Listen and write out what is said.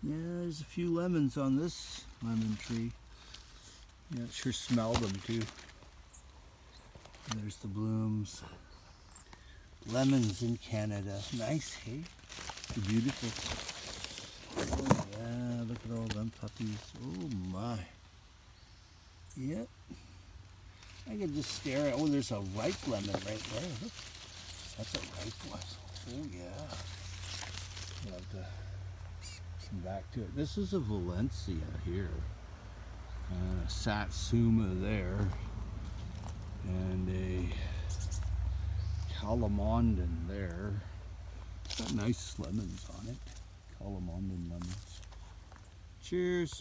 Yeah, there's a few lemons on this lemon tree. Yeah, it sure smelled them too. And there's the blooms. Lemons in Canada. Nice, hey? They're beautiful. Oh yeah, look at all them puppies. Oh my. Yep. I could just stare at, oh, there's a ripe lemon right there. Look. That's a ripe one. Oh yeah. I'll have to come back to it. This is a Valencia here. And a Satsuma there. And a Calamondan there. It's got nice lemons on it. Calamondan lemons. Cheers.